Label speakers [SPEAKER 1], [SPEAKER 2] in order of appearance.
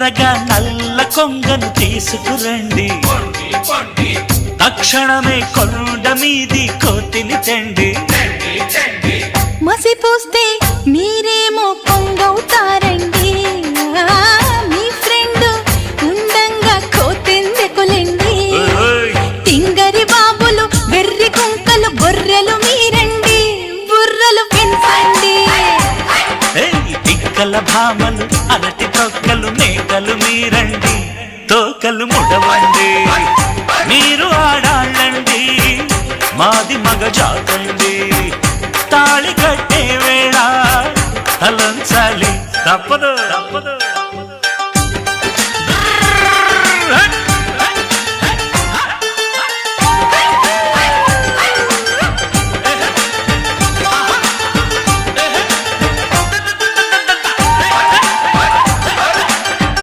[SPEAKER 1] నల్ల కొంగను తీసుకురండి, తక్షణమే కొండ మీది కోతిని తెండి.
[SPEAKER 2] మసిపోస్తే మీరేమో కొంగవుతారండి, మీ ఫ్రెండ్ ఉండంగా కోతెందుకులండి. తింగరి బాబులు వెర్రి కుంకలు గొర్రెలు మీరండి, బుర్రలు పెంచండి.
[SPEAKER 1] తిక్కల భామలు అరటి తొక్కలు మేకలు మీరండి, తోకలు ముడవండి. మీరు ఆడాళ్ళండి, మాది మగ జాతండి. తాళి కట్టే వేళ తలంచాలి తప్పదు.